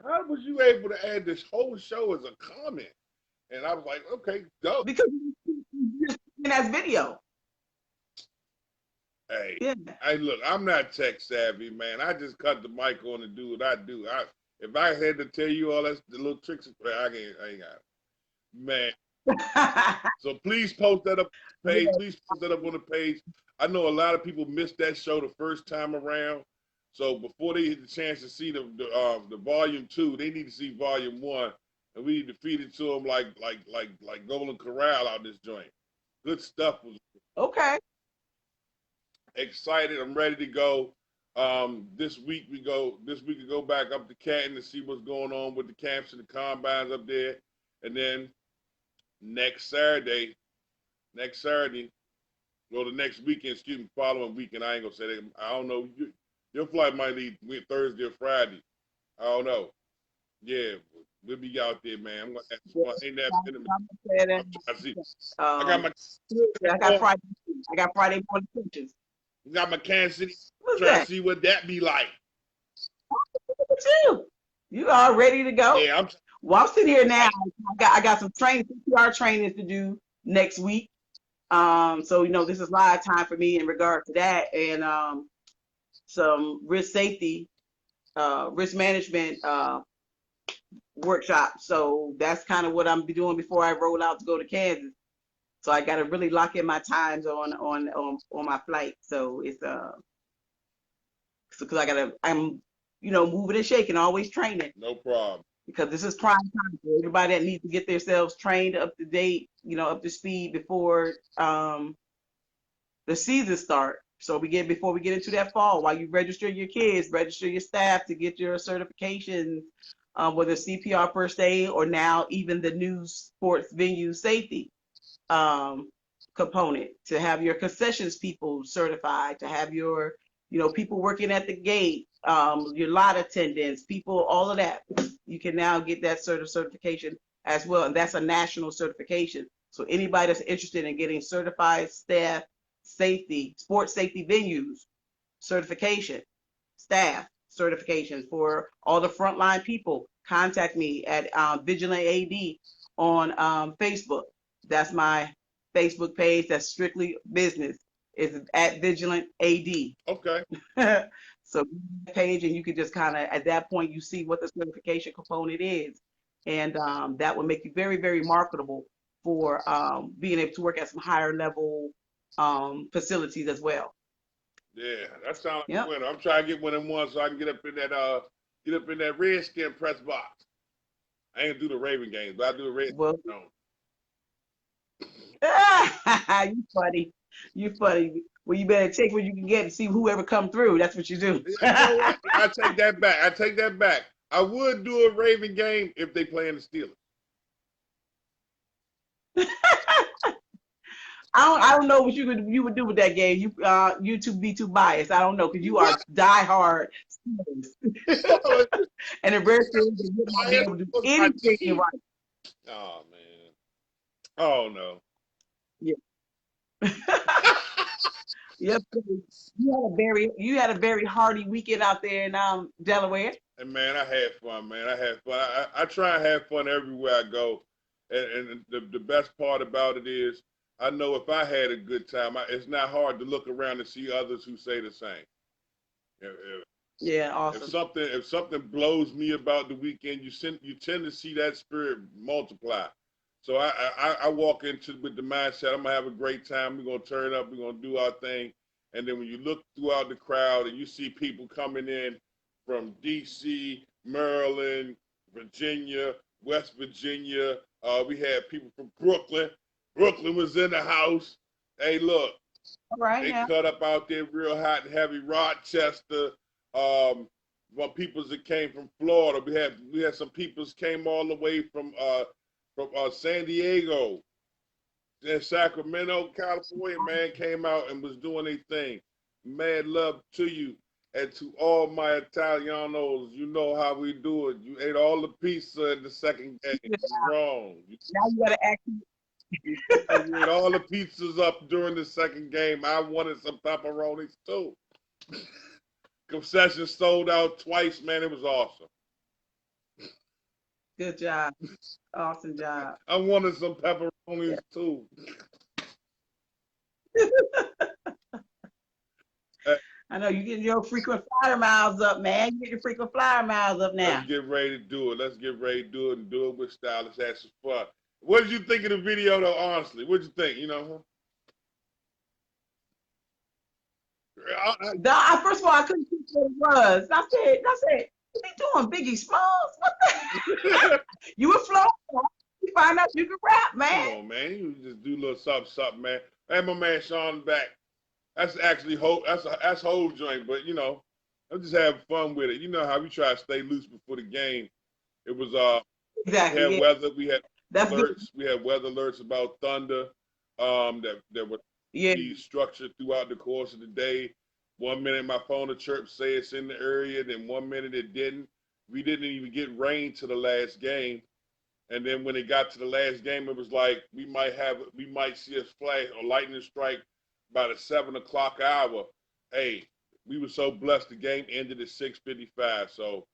How was you able to add this whole show as a comment? And I was like, okay, go. Because that's video. Hey, yeah. Look, I'm not tech savvy, man. I just cut the mic on and do what I do. If I had to tell you all the little tricks, I ain't got it. Man. So please post that up on the page. Please post that up on the page. I know a lot of people missed that show the first time around. So before they get the chance to see the volume 2, they need to see volume 1, and we need to feed it to them like Golden Corral out this joint. Good stuff was okay. Excited. I'm ready to go. This week we go back up to Canton to see what's going on with the camps and the combines up there, and then next Saturday, well, the next weekend, following weekend. I ain't gonna say that. I don't know. Your flight might leave Thursday or Friday. I don't know. Yeah, we'll be out there, man. I'm gonna have fun. Ain't that I got Friday morning pictures. Got my Kansas City. What's trying that? to see what that be like. You all ready to go? Yeah, I'm sitting here now. I got some CPR trainings to do next week. So this is live time for me in regard to that, and some risk management workshop. So that's kind of what I'm doing before I roll out to go to Kansas. So I got to really lock in my times on my flight. So it's because I'm moving and shaking, always training. No problem. Because this is prime time for everybody that needs to get themselves trained up to date, up to speed before the season start. So before we get into that fall, while you register your kids, register your staff to get your certifications, whether CPR first aid or now even the new sports venue safety component, to have your concessions people certified, to have your people working at the gate, your lot attendants, people, all of that. You can now get that certification as well, and that's a national certification. So anybody that's interested in getting certified staff safety, sports safety venues certification, staff certification for all the frontline people, contact me at Vigilant AD on Facebook. That's my Facebook page. That's strictly business. It's at Vigilant AD. Okay. So page, and you can just kind of, at that point, you see what the certification component is, and that will make you very, very marketable for being able to work at some higher level facilities as well. Yeah, that sounds like Yep. a winner. I'm trying to get one of them ones so I can get up in that Redskin press box. I ain't do the Raven games, but I do the Redskin. Well, No. you funny. You funny. Well, you better take what you can get and see whoever come through. That's what you do. You know what? I take that back. I would do a Raven game if they play in the Steelers. I don't know what you would do with that game. You two be too biased. I don't know, because you are diehard Steelers. And the Redskins would not be able to do anything right. Oh man. Oh no. Yeah. Yep. You had a very hearty weekend out there in Delaware. And man, I had fun, man. I try and have fun everywhere I go. And the best part about it is I know if I had a good time, it's not hard to look around and see others who say the same. Yeah, awesome. If something blows me about the weekend, you tend to see that spirit multiply. So I walk into with the mindset, I'm gonna have a great time. We're gonna turn up. We're gonna do our thing. And then when you look throughout the crowd and you see people coming in from D.C., Maryland, Virginia, West Virginia, we had people from Brooklyn. Brooklyn was in the house. Hey, look, all right, they now. cut up out there real hot and heavy. Rochester, people that came from Florida. We had some people came all the way from San Diego and Sacramento, California. Man, came out and was doing their thing. Mad love to you and to all my Italianos. You know how we do it. You ate all the pizza in the second game. You're wrong. Now you gotta act. You ate all the pizzas up during the second game. I wanted some pepperonis too. Concession sold out twice, man. It was awesome. Good job. Awesome job. I wanted some pepperonis too. I know you getting your frequent flyer miles up, man. You get your frequent flyer miles up now. Let's get ready to do it. And do it with style. Let's have some fun. What did you think of the video, though, honestly? What did you think, First of all, I couldn't see what it was. I said, what are they doing, Biggie Smalls? What the? You were flowing. You find out you can rap, man. Come on, man. You just do a little something, man. I had my man Sean back. That's actually that's whole joint, but I'm just having fun with it. You know how we try to stay loose before the game. It was exactly. We had weather. We had That's alerts. good. We had weather alerts about thunder. That were be structured throughout the course of the day. 1 minute my phone will chirp say it's in the area, then 1 minute it didn't. We didn't even get rain to the last game. And then when it got to the last game, it was like we might see a flash or lightning strike by the 7 o'clock hour. Hey, we were so blessed. The game ended at 6:55. So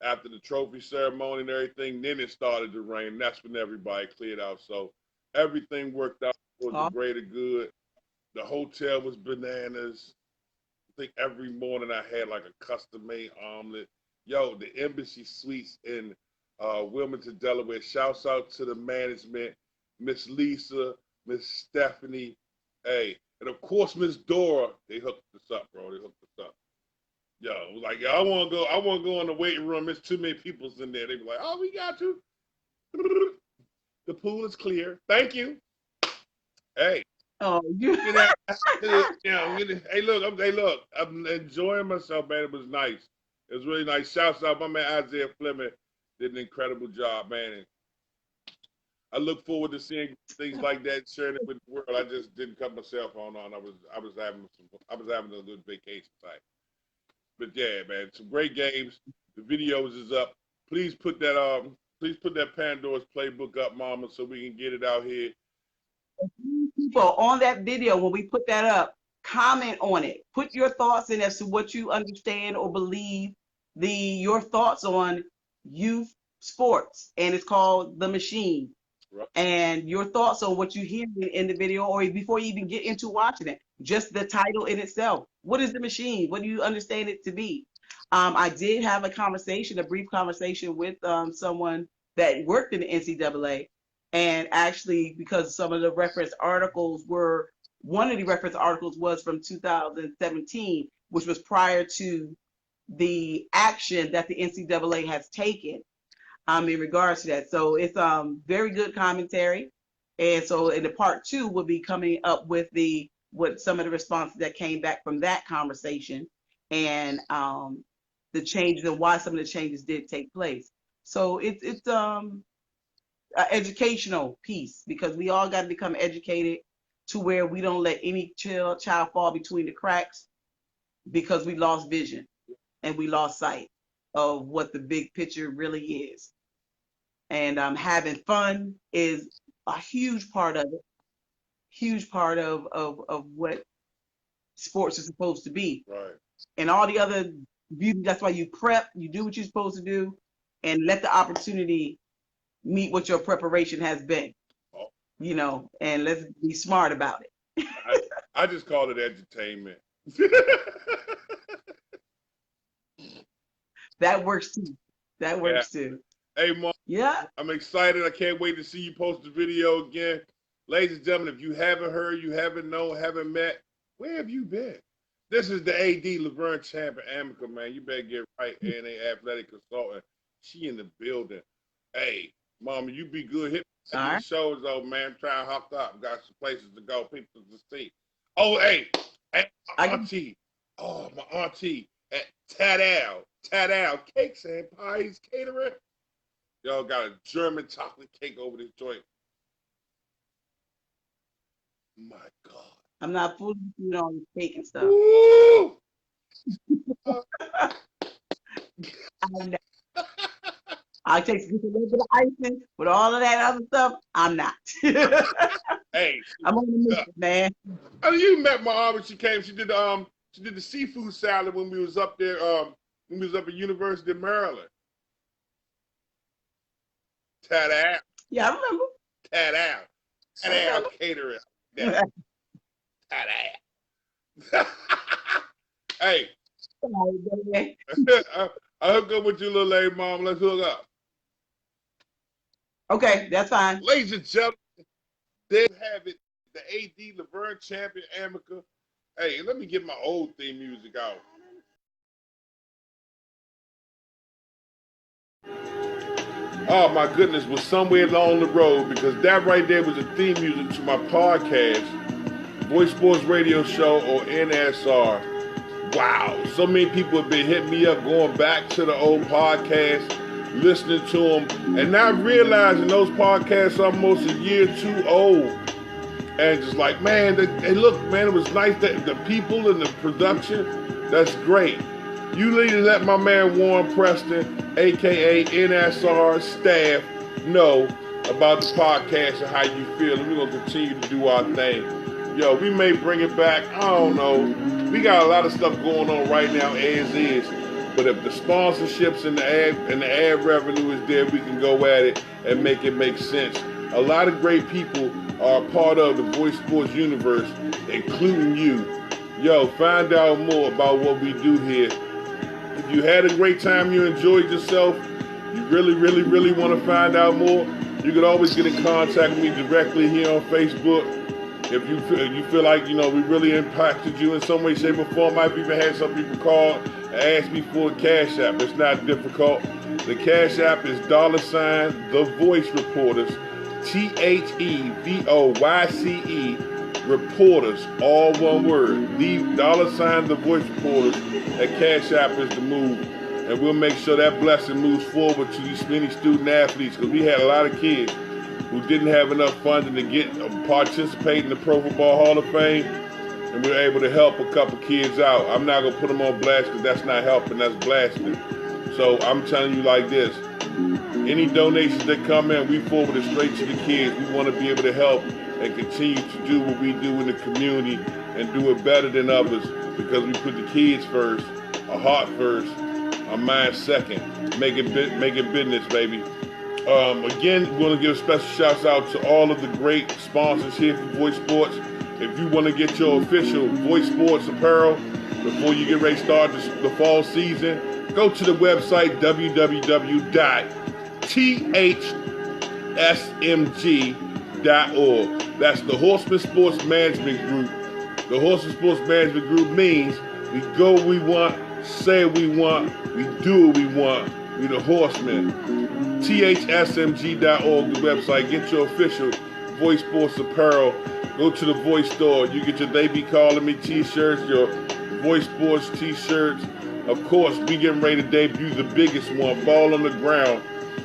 after the trophy ceremony and everything, then it started to rain. That's when everybody cleared out. So everything worked out for the greater good. The hotel was bananas. I think every morning I had like a custom-made omelet. Yo, the Embassy Suites in Wilmington, Delaware. Shouts out to the management, Miss Lisa, Miss Stephanie, hey, and of course Miss Dora. They hooked us up, bro. They hooked us up. Yo, like I want to go in the waiting room. There's too many people in there. They be like, oh, we got you. The pool is clear. Thank you. Hey. Oh, you. Hey, look. I'm enjoying myself, man. It was nice. It was really nice. Shouts out my man Isaiah Fleming. Did an incredible job, man. And I look forward to seeing things like that, sharing it with the world. I just didn't cut my cell phone on. I was having a good vacation time. But yeah, man, some great games. The videos is up. Please put that Pandora's Playbook up, Mama, so we can get it out here. People on that video, when we put that up, comment on it. Put your thoughts in as to what you understand or believe, your thoughts on youth sports, and it's called The Machine. Right. And your thoughts on what you hear in the video, or before you even get into watching it, just the title in itself. What is The Machine? What do you understand it to be? I did have a brief conversation with someone that worked in the NCAA, and actually, because some of the reference articles one of the reference articles was from 2017, which was prior to the action that the NCAA has taken in regards to that. So it's very good commentary. And so in the part 2, we'll be coming up with what some of the responses that came back from that conversation, and the changes and why some of the changes did take place. So it's an educational piece, because we all got to become educated to where we don't let any child fall between the cracks, because we lost vision and we lost sight of what the big picture really is. And having fun is a huge part of it, huge part of what sports is supposed to be. Right. And all the other beauty, that's why you prep, you do what you're supposed to do, and let the opportunity meet what your preparation has been. Oh. And let's be smart about it. I just call it entertainment. That works too. That works too. Hey, Mom. Yeah. I'm excited. I can't wait to see you post the video again. Ladies and gentlemen, if you haven't heard, you haven't known, haven't met, where have you been? This is the AD Laverne Champion Amica, man. You better get right, ANA Athletic Consultant. She in the building. Hey, Mama, you be good. Hit the shows, though, man. Try and hook up. Got some places to go, people to see. Oh, hey, my auntie. Oh, my auntie at Tadal Cakes and Pies Catering. Y'all got a German chocolate cake over this joint. My God. I'm not fooling you on the cake and stuff. Woo! I take a little bit of icing with all of that other stuff. I'm not. Hey, I'm on the mission, man. Oh, you met my aunt when she came. She did the seafood salad when we was up there. When we was up at University of Maryland. Tadal. Yeah, I remember. Tadal catering. Tadal. Hey. I hook up with you, little lady, Mom. Let's hook up. Okay, that's fine. Ladies and gentlemen, there you have it. The AD Laverne Champion Amica. Hey, let me get my old theme music out. Oh my goodness, was somewhere along the road, because that right there was the theme music to my podcast, Voice Sports Radio Show, or NSR. Wow, so many people have been hitting me up, going back to the old podcast, listening to them, and not realizing those podcasts are almost a year or two old. And just like, man, they look, man, it was nice that the people and the production, that's great. You need to let my man Warren Preston, a.k.a. NSR staff, know about the podcast and how you feel. And we're going to continue to do our thing. Yo, we may bring it back. I don't know. We got a lot of stuff going on right now as is. But if the sponsorships and the ad revenue is there, we can go at it and make it make sense. A lot of great people are a part of the Voice Sports universe, including you. Yo, find out more about what we do here. If you had a great time, you enjoyed yourself, you really, really, really want to find out more, you can always get in contact with me directly here on Facebook. If you feel like, we really impacted you in some way, shape, or form, I've even had some people call and ask me for a Cash App. It's not difficult. The Cash App is $ The Voice Reporters, TheVoyce Reporters, all one word. The $ The Voice Reporters. That Cash App is the move. And we'll make sure that blessing moves forward to these many student athletes, because we had a lot of kids who didn't have enough funding to participate in the Pro Football Hall of Fame. and we're able to help a couple kids out. I'm not gonna put them on blast because that's not helping, that's blasting. So I'm telling you like this, any donations that come in, we forward it straight to the kids. We want to be able to help and continue to do what we do in the community and do it better than others because we put the kids first, our heart first, our mind second. Make it business, baby. Again, we want to give special shouts out to all of the great sponsors here for Voice Sports. If you want to get your official Voice Sports apparel before you get ready to start the fall season, go to the website www.thsmg.org. That's the Horseman Sports Management Group. The Horseman Sports Management Group means we go what we want, say what we want, we do what we want. We the Horsemen. thsmg.org, the website. Get your official Voice Sports apparel. Go to the Voice store. You get your They Be Calling Me t-shirts, your Voice Sports t-shirts. Of course, we getting ready to debut the biggest one, Ball on the Ground.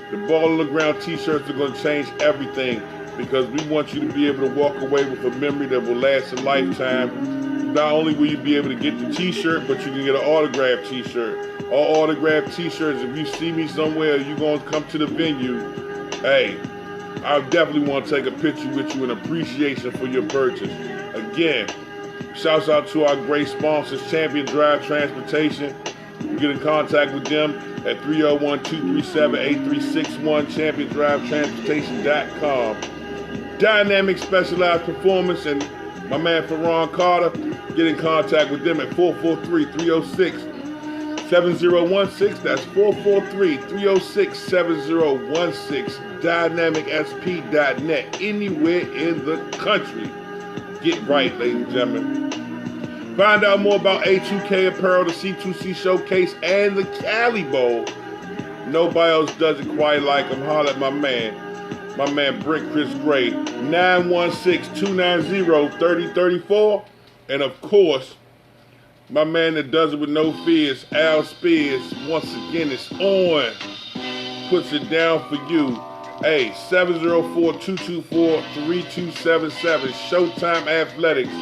The Ball on the Ground t-shirts are going to change everything because we want you to be able to walk away with a memory that will last a lifetime. Not only will you be able to get the t-shirt, but you can get an autographed t-shirt. All autographed t-shirts, if you see me somewhere, you're going to come to the venue, hey, I definitely want to take a picture with you in appreciation for your purchase. Again, shouts out to our great sponsors, Champion Drive Transportation. You get in contact with them at 301-237-8361, championdrivetransportation.com. Dynamic Specialized Performance and my man Ferron Carter, get in contact with them at 443-306-7016. That's 443-306-7016. DynamicSP.net. Anywhere in the country. Get right, ladies and gentlemen. Find out more about A2K Apparel, the C2C Showcase, and the Cali Bowl. Nobody else does it quite like him. Holler at my man Brick Chris Gray, 916-290-3034. And of course, my man that does it with no fears, Al Spears, once again is on. Puts it down for you. Hey, 704-224-3277. Showtime Athletics.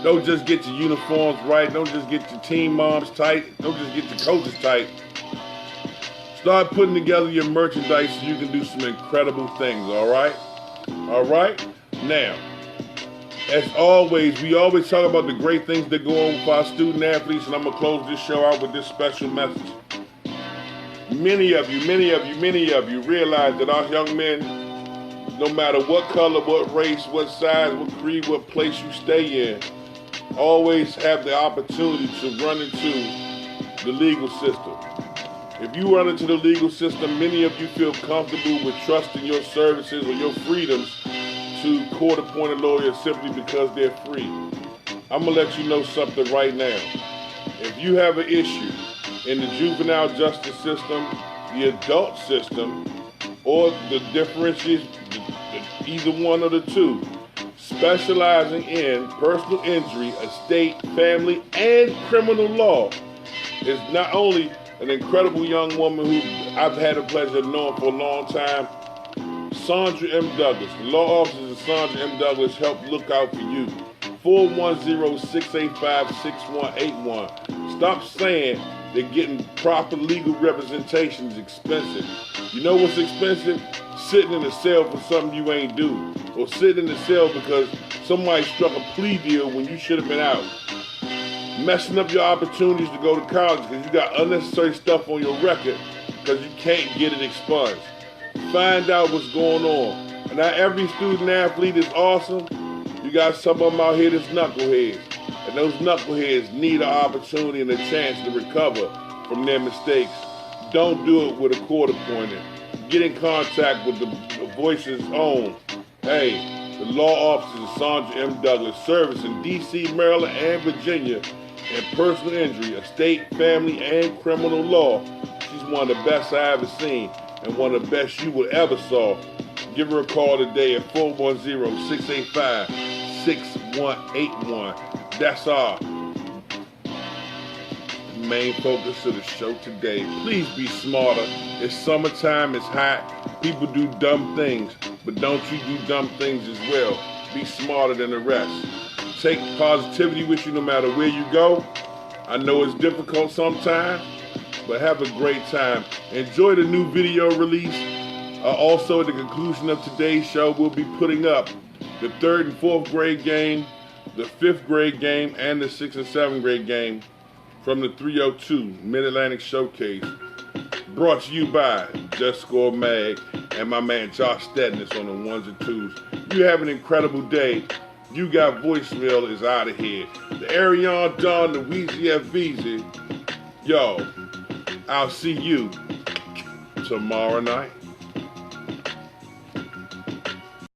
Don't just get your uniforms right. Don't just get your team moms tight. Don't just get your coaches tight. Start putting together your merchandise so you can do some incredible things, all right? All right? Now, as always, we always talk about the great things that go on with our student athletes, and I'm going to close this show out with this special message. Many of you realize that our young men, no matter what color, what race, what size, what creed, what place you stay in, always have the opportunity to run into the legal system. If you run into the legal system, many of you feel comfortable with trusting your services or your freedoms to court-appointed lawyers simply because they're free. I'm going to let you know something right now. If you have an issue in the juvenile justice system, the adult system, or the differentiation, either one of the two, specializing in personal injury, estate, family, and criminal law, is not only an incredible young woman who I've had the pleasure of knowing for a long time, Sandra M. Douglas. The law offices of Sandra M. Douglas help look out for you. 410-685-6181. Stop saying that getting proper legal representation is expensive. You know what's expensive? Sitting in a cell for something you ain't do. Or sitting in the cell because somebody struck a plea deal when you should have been out. Messing up your opportunities to go to college because you got unnecessary stuff on your record because you can't get it expunged. Find out what's going on. And not every student athlete is awesome. You got some of them out here that's knuckleheads. And those knuckleheads need an opportunity and a chance to recover from their mistakes. Don't do it with a court appointed. Get in contact with the Voice's own. Hey, the law offices of Sandra M. Douglas, service in D.C., Maryland, and Virginia in personal injury, estate, family, and criminal law. She's one of the best I ever seen and one of the best you will ever saw. Give her a call today at 410-685-6181. That's our main focus of the show today. Please be smarter. It's summertime, it's hot. People do dumb things, but don't you do dumb things as well. Be smarter than the rest. Take positivity with you no matter where you go. I know it's difficult sometimes, but have a great time. Enjoy the new video release. Also, at the conclusion of today's show, we'll be putting up the 3rd and 4th grade game, the 5th grade game, and the 6th and 7th grade game from the 302 Mid-Atlantic Showcase. Brought to you by Just Score Mag and my man Josh Stedness on the 1s and 2s. You have an incredible day. You Got Voicemail is out of here. The Arion Don, the Weezy F. Veezy. Yo, I'll see you tomorrow night.